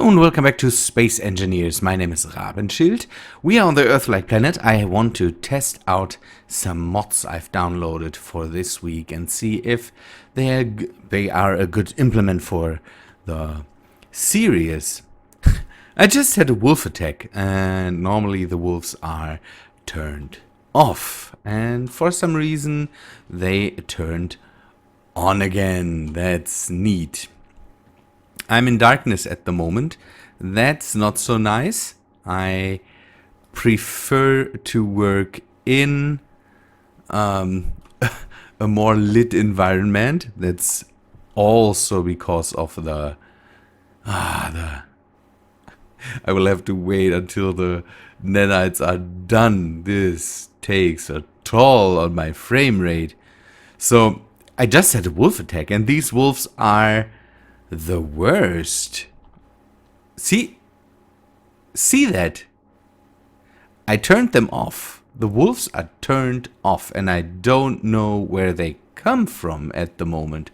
Hello and welcome back to Space Engineers. My name is Rabenschild. We are on the Earth-like planet. I want to test out some mods I've downloaded for this week and see if they are a good implement for the series. I just had a wolf attack and normally the wolves are turned off and for some reason they turned on again. That's neat. I'm in darkness at the moment. That's not so nice. I prefer to work in a more lit environment. That's also because of the I will have to wait until the nanites are done. This takes a toll on my frame rate. So I just had a wolf attack and these wolves are the worst. See that? I turned them off. The wolves are turned off and I don't know where they come from at the moment.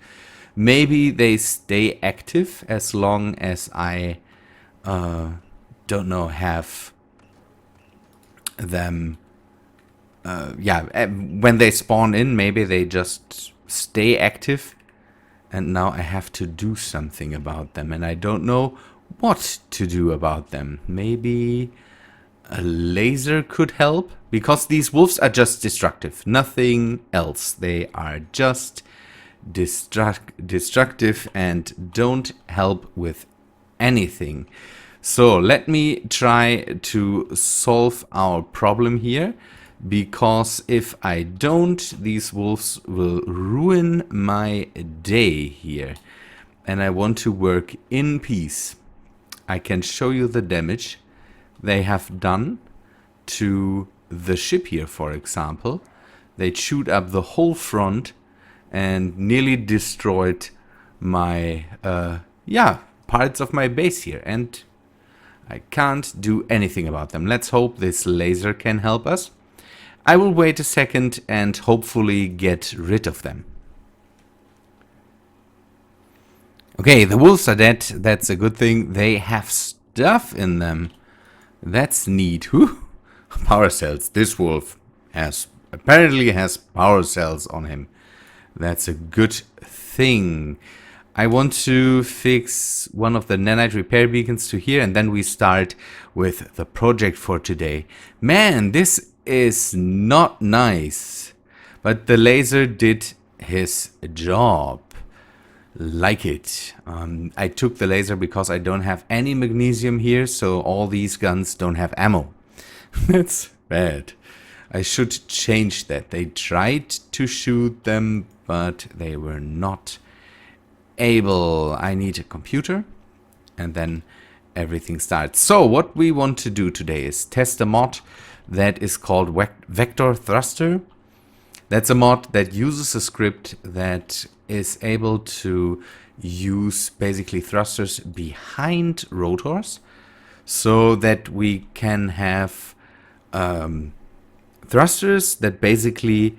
Maybe they stay active as long as I don't know, have them when they spawn in, maybe they just stay active. And now I have to do something about them. And I don't know what to do about them. Maybe a laser could help? Because these wolves are just destructive. Nothing else. They are just destructive and don't help with anything. So let me try to solve our problem here. Because if I don't, these wolves will ruin my day here. And I want to work in peace. I can show you the damage they have done to the ship here, for example. They chewed up the whole front and nearly destroyed my, parts of my base here. And I can't do anything about them. Let's hope this laser can help us. I will wait a second and hopefully get rid of them. Okay, the wolves are dead. That's a good thing. They have stuff in them. That's neat. Whew. Power cells. This wolf apparently has power cells on him. That's a good thing. I want to fix one of the nanite repair beacons to here and then we start with the project for today. Man, this is not nice, but the laser did his job. Like it. I took the laser because I don't have any magnesium here, so all these guns don't have ammo. That's bad. I should change that. They tried to shoot them, but they were not able. I need a computer, and then everything starts. So what we want to do today is test a mod that is called Vector Thruster. That's a mod that uses a script that is able to use basically thrusters behind rotors so that we can have thrusters that basically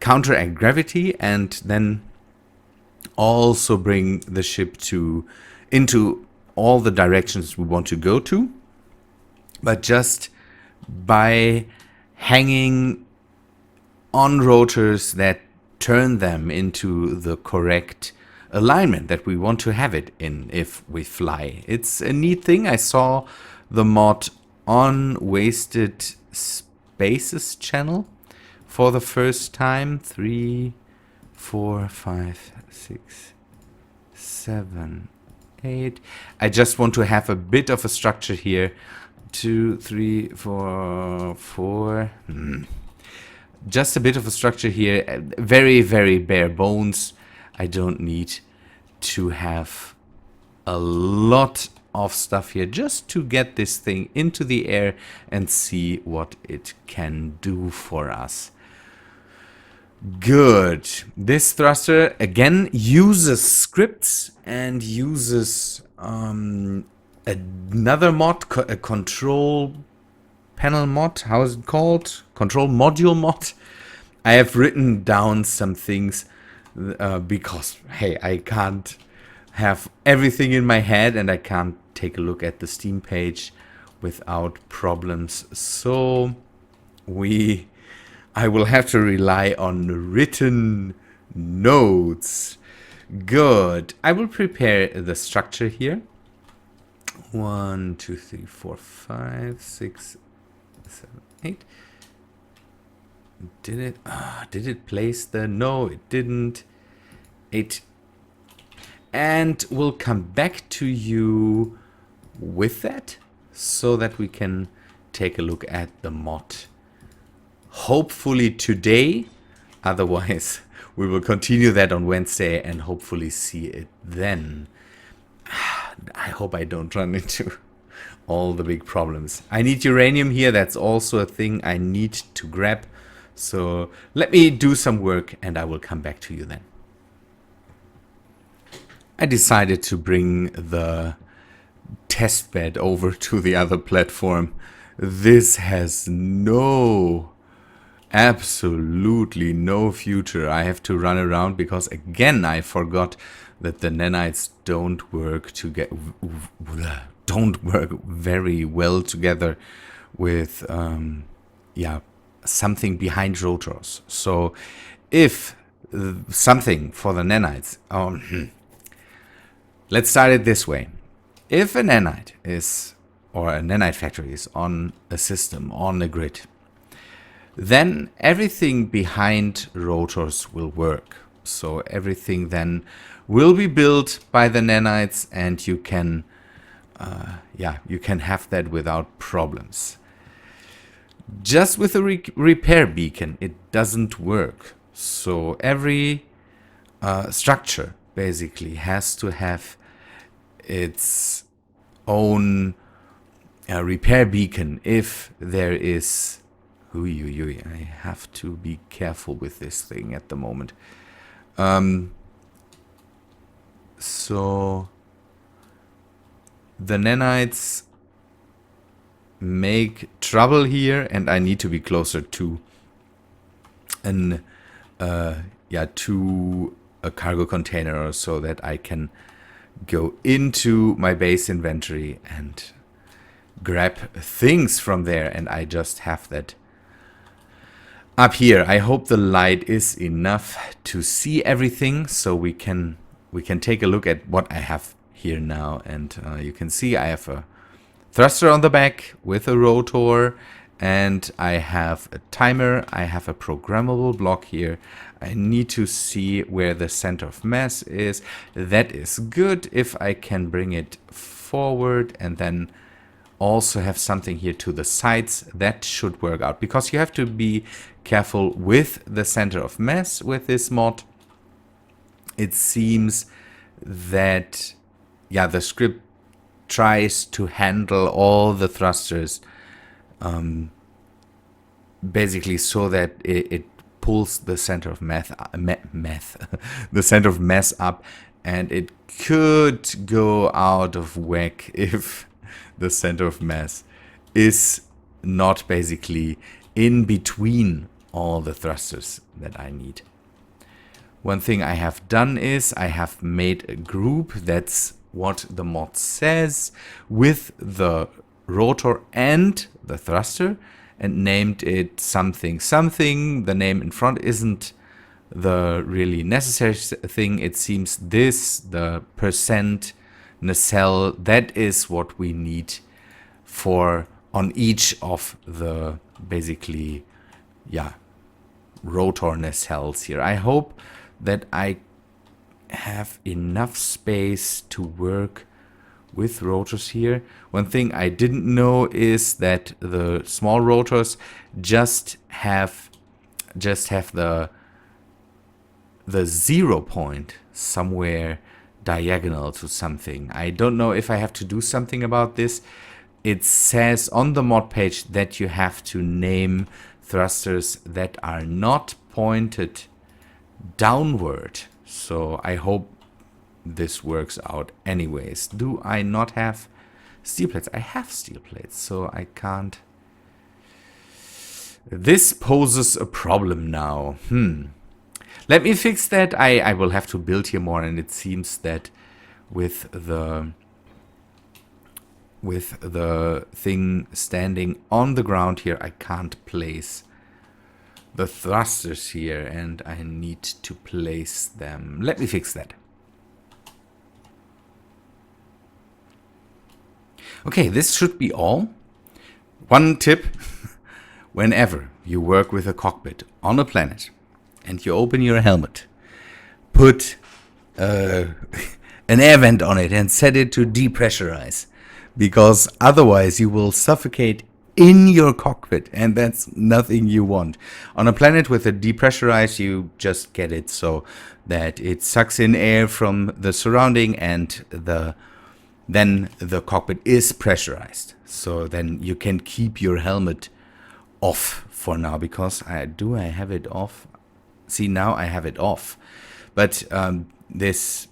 counteract gravity and then also bring the ship into all the directions we want to go to. But just by hanging on rotors that turn them into the correct alignment that we want to have it in if we fly. It's a neat thing. I saw the mod on Wasted Spaces channel for the first time. 3, 4, 5, 6, 7, 8. I just want to have a bit of a structure here. 2, 3, 4, 4. Just a bit of a structure here. Very, very bare bones. I don't need to have a lot of stuff here just to get this thing into the air and see what it can do for us. Good. This thruster again uses scripts and uses another mod, a control panel mod. How is it called? Control module mod. I have written down some things because, hey, I can't have everything in my head and I can't take a look at the Steam page without problems. So I will have to rely on written notes. Good. I will prepare the structure here. 1, 2, 3, 4, 5, 6, 7, 8. Did it place the... No, it didn't. 8. And we'll come back to you with that so that we can take a look at the mod. Hopefully today. Otherwise, we will continue that on Wednesday and hopefully see it then. I hope I don't run into all the big problems. I need uranium here. That's also a thing I need to grab. So let me do some work and I will come back to you then. I decided to bring the testbed over to the other platform. This has absolutely no future. I have to run around because again I forgot that the nanites don't work very well together with something behind rotors. So if something for the nanites, let's start it this way. If a nanite or a nanite factory is on a system, on a grid, then everything behind rotors will work. So everything then will be built by the nanites and you can have that without problems. Just with a repair beacon, it doesn't work. So every structure basically has to have its own repair beacon if there is... I have to be careful with this thing at the moment. So the nanites make trouble here and I need to be closer to to a cargo container so that I can go into my base inventory and grab things from there, and I just have that up here. I hope the light is enough to see everything so we can take a look at what I have here now. And you can see I have a thruster on the back with a rotor, and I have a timer. I have a programmable block here. I need to see where the center of mass is. That is good if I can bring it forward and then also have something here to the sides. That should work out, because you have to be careful with the center of mass with this mod. It seems that the script tries to handle all the thrusters basically so that it pulls the center of the center of mass up, and it could go out of whack if the center of mass is not basically in between all the thrusters that I need. One thing I have done is I have made a group, that's what the mod says, with the rotor and the thruster, and named it something something. The name in front isn't the really necessary thing. It seems the percent nacelle, that is what we need for on each of the basically rotor nacelles here. I hope that I have enough space to work with rotors here. One thing I didn't know is that the small rotors just have the 0 point somewhere diagonal to something. I don't know if I have to do something about this. It says on the mod page that you have to name thrusters that are not pointed downward. So I hope this works out anyways. Do I not have steel plates? I have steel plates, so I can't. This poses a problem now. Let me fix that. I will have to build here more, and it seems that with the thing standing on the ground here, I can't place the thrusters here, and I need to place them. Let me fix that. Okay, this should be all. One tip: whenever you work with a cockpit on a planet and you open your helmet, put an air vent on it and set it to depressurize, because otherwise you will suffocate in your cockpit, and that's nothing you want. On a planet with a depressurize, you just get it so that it sucks in air from the surrounding, and then the cockpit is pressurized. So then you can keep your helmet off for now, because I have it off. See, now I have it off, but this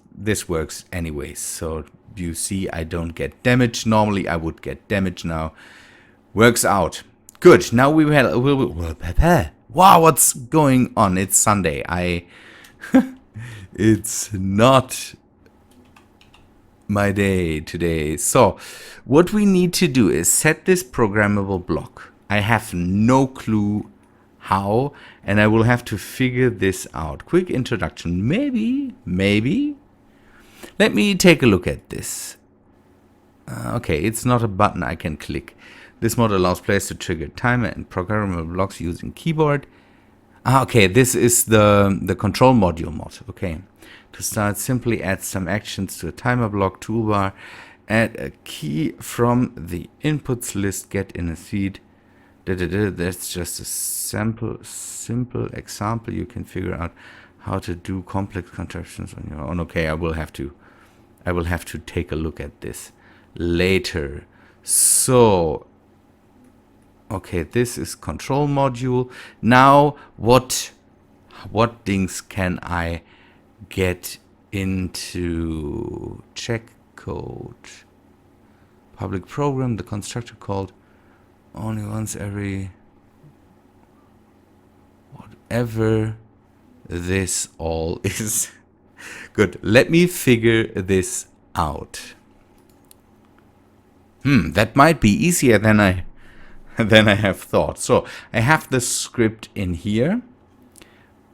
works anyways. So you see, I don't get damage. Normally I would get damage. Now works out good. Now we will wow, what's going on? It's Sunday. It's not my day today. So what we need to do is set this programmable block. I have no clue how, and I will have to figure this out. Quick introduction. Maybe. Let me take a look at this. Okay, it's not a button I can click. This mod allows players to trigger timer and programmable blocks using keyboard. Okay, this is the control module mod. Okay. To start, simply add some actions to a timer block toolbar. Add a key from the inputs list, get in a seed. That's just a simple example. You can figure out how to do complex contraptions on your own. Okay, I will have to take a look at this later. So, okay, this is control module. Now, what things can I get into? Check code, public program, the constructor called only once every, whatever this all is. Good, let me figure this out. That might be easier than I have thought. So I have the script in here,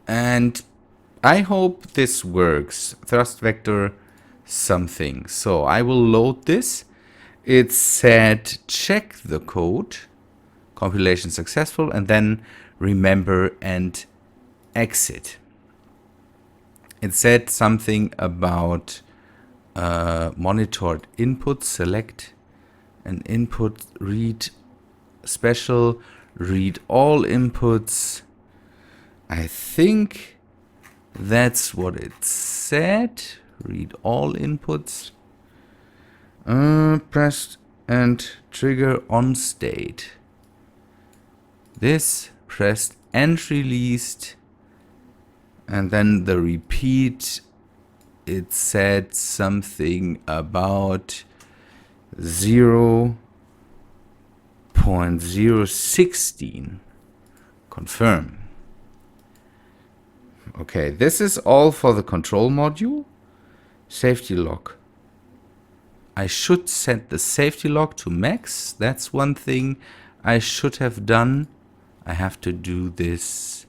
and I hope this works. Thrust vector something. So I will load this. It said check the code, compilation successful, and then remember and exit. It said something about monitored input, select an input, read special, read all inputs. I think that's what it said. Read all inputs. Pressed and trigger on state. This pressed and released. And then the repeat, it said something about 0.016. Confirm. Okay, this is all for the control module. Safety lock. I should set the safety lock to max. That's one thing I should have done. I have to do this.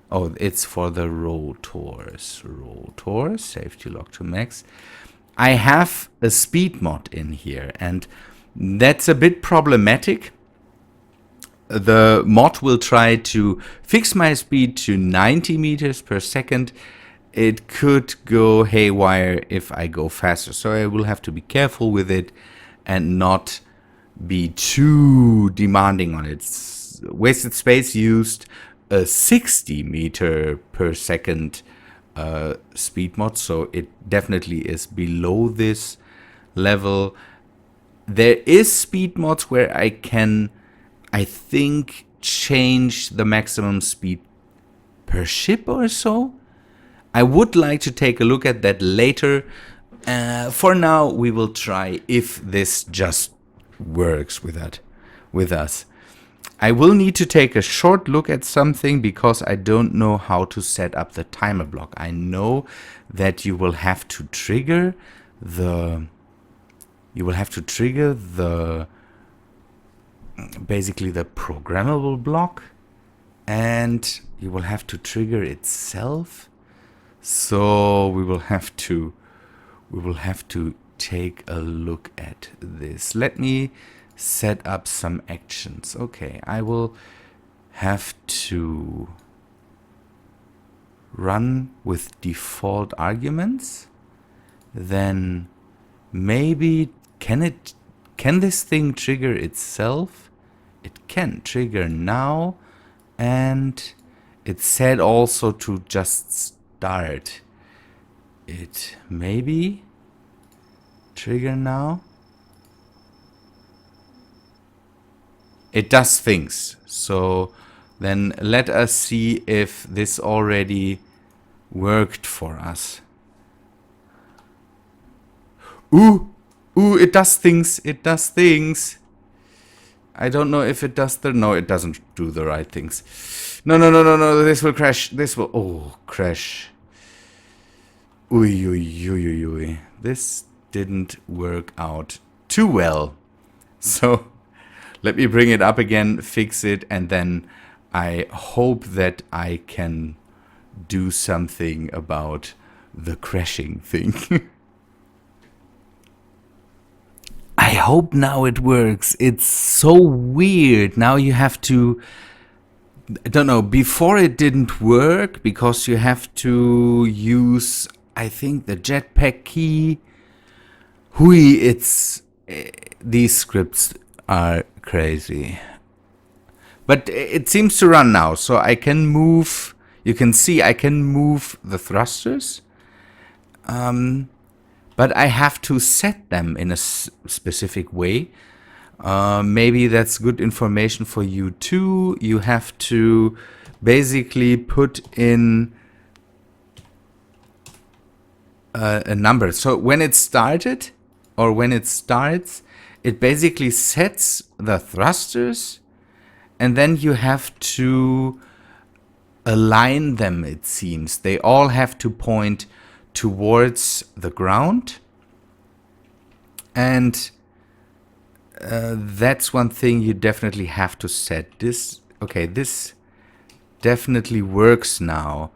Oh, it's for the rotors. Rotors, safety lock to max. I have a speed mod in here, and that's a bit problematic. The mod will try to fix my speed to 90 meters per second. It could go haywire if I go faster, so I will have to be careful with it and not be too demanding on it. Wasted Space used a 60 meter per second speed mod, so it definitely is below this level. There is speed mods where I can, I think, change the maximum speed per ship or so. I would like to take a look at that later. For now, we will try if this just works with us. I will need to take a short look at something because I don't know how to set up the timer block. I know that you will have to trigger you will have to trigger basically the programmable block, and you will have to trigger itself. So we will have to take a look at this. Let me set up some actions. Okay, I will have to run with default arguments. Then maybe can this thing trigger itself? It can trigger now, and it said also to just start it. Maybe trigger now. It does things. So then let us see if this already worked for us. Ooh, it does things. It does things. I don't know if it does no, it doesn't do the right things. No, this will crash. Crash. Uy. This didn't work out too well. So let me bring it up again, fix it, and then I hope that I can do something about the crashing thing. I hope now it works. It's so weird. Now you have to... I don't know, before it didn't work because you have to use, I think, the jetpack key. These scripts are crazy. But it seems to run now, so I can move... You can see I can move the thrusters. But I have to set them in a specific way. Maybe that's good information for you too. You have to basically put in a number. So when it started, or when it starts, it basically sets the thrusters, and then you have to align them, it seems. They all have to point towards the ground, and that's one thing you definitely have to set. This definitely works now.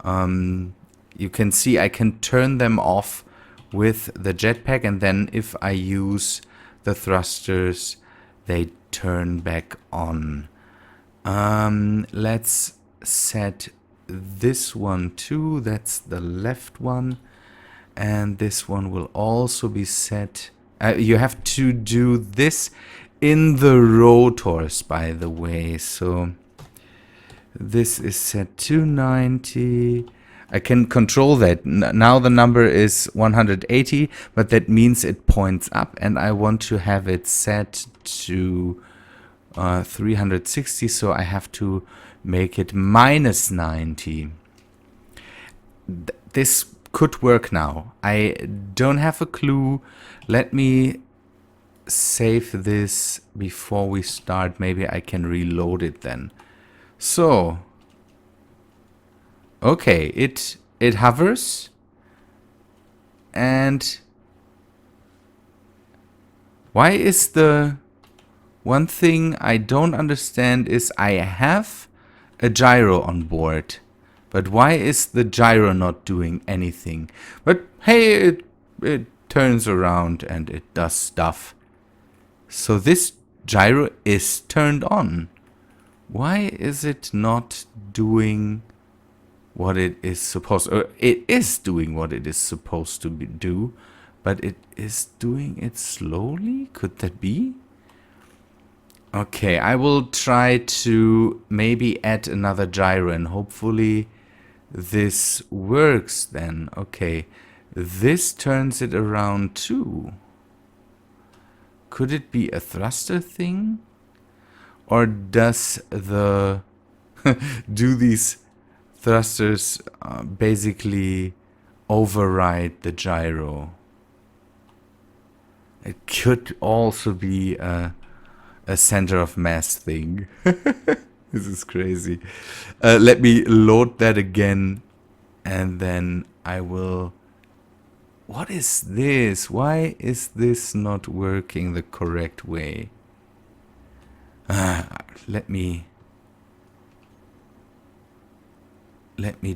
You can see I can turn them off with the jetpack, and then if I use the thrusters, they turn back on. Let's set this one too. That's the left one, and this one will also be set. You have to do this in the rotors, by the way. So this is set to 90. I can control that. Now the number is 180, but that means it points up, and I want to have it set to 360, so I have to make it minus 90. This could work now. I don't have a clue. Let me save this before we start. Maybe I can reload it then. So, okay, it hovers, and why is the one thing I don't understand is I have a gyro on board, but why is the gyro not doing anything? But hey, it turns around and it does stuff. So this gyro is turned on. Why is it not doing what it is supposed to? It is doing what it is supposed to do, but it is doing it slowly? Could that be? Okay, I will try to maybe add another gyro, and hopefully this works then. Okay, this turns it around too. Could it be a thruster thing? Or does the... do these thrusters basically override the gyro? It could also be a center of mass thing. This is crazy. Let me load that again, and then I will What is this? Why is this not working the correct way? Let me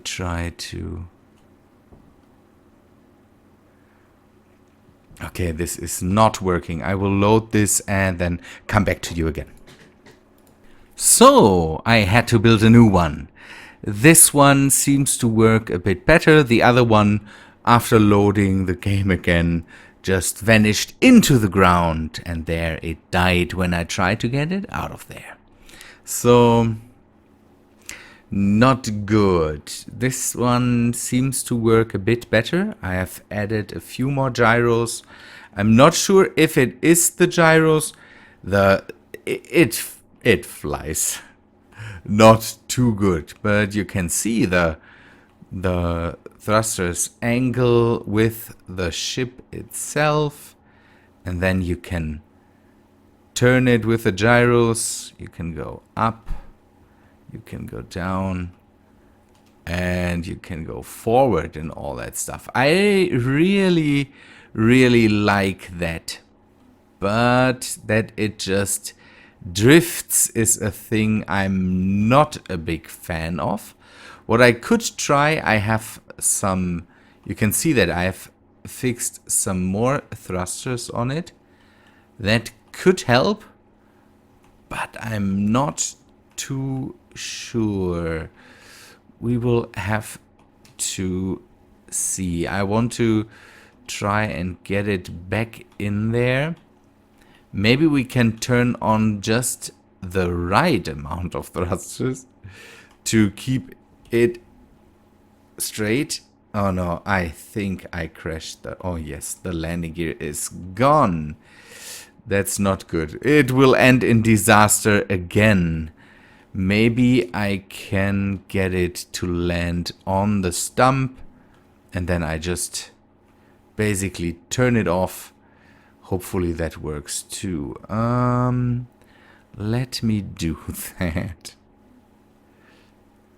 try to... Okay, this is not working. I will load this and then come back to you again. So, I had to build a new one. This one seems to work a bit better. The other one, after loading the game again, just vanished into the ground. And there it died when I tried to get it out of there. So, not good. This one seems to work a bit better. I have added a few more gyros. I'm not sure if it is the gyros. It flies. Not too good, but you can see the thrusters angle with the ship itself, and then you can turn it with the gyros. You can go up, you can go down, and you can go forward and all that stuff. I really like that, but that it just drifts is a thing I'm not a big fan of. What I could try, I have some, you can see that I have fixed some more thrusters on it. That could help, but I'm not too sure. We will have to see. I want to try and get it back in there. Maybe we can turn on just the right amount of thrusters to keep it straight. Oh no, I think I crashed the... Oh yes, the landing gear is gone. That's not good. It will end in disaster again. Maybe I can get it to land on the stump, and then I just basically turn it off. Hopefully that works too. Let me do that.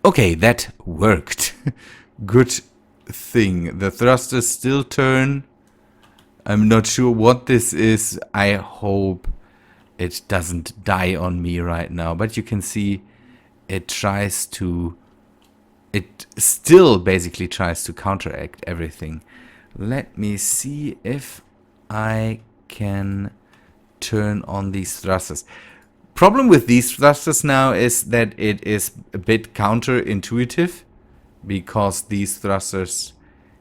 Okay, that worked. Good thing. The thrusters still turn. I'm not sure what this is. I hope it doesn't die on me right now. But you can see it tries to... It still basically tries to counteract everything. Let me see if I can turn on these thrusters. Problem with these thrusters now is that it is a bit counterintuitive, because these thrusters,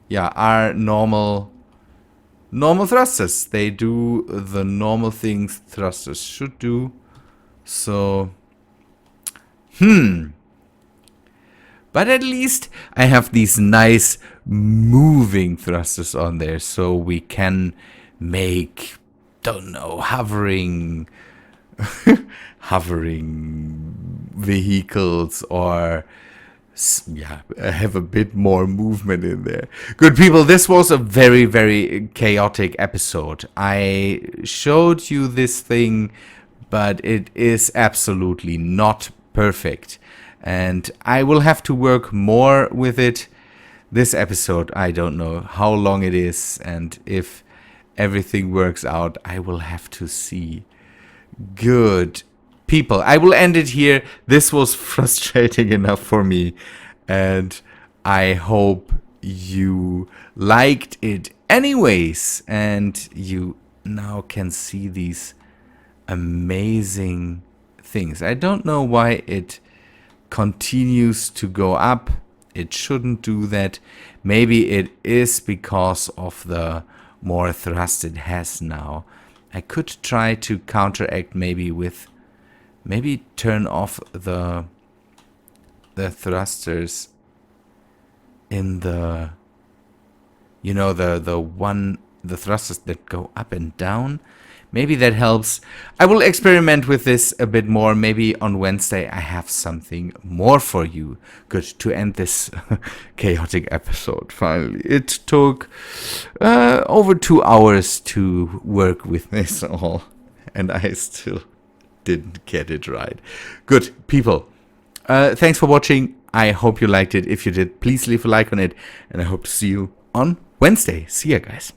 yeah, are normal thrusters. They do the normal things thrusters should do. So, but at least I have these nice moving thrusters on there, so we can make, don't know, hovering vehicles, or yeah, have a bit more movement in there. Good people, this was a very chaotic episode. I showed you this thing, but it is absolutely not perfect, and I will have to work more with it. This episode, I don't know how long it is, and if everything works out, I will have to see. Good people, I will end it here. This was frustrating enough for me, and I hope you liked it anyways, and you now can see these amazing things. I don't know why it continues to go up. It shouldn't do that. Maybe it is because of the more thrust it has now. I could try to counteract maybe with, maybe turn off the thrusters in the, you know, the thrusters that go up and down. Maybe that helps. I will experiment with this a bit more. Maybe on Wednesday I have something more for you. Good, to end this chaotic episode finally. It took over 2 hours to work with this all, and I still didn't get it right. Good people, thanks for watching. I hope you liked it. If you did, please leave a like on it, and I hope to see you on Wednesday. See ya, guys.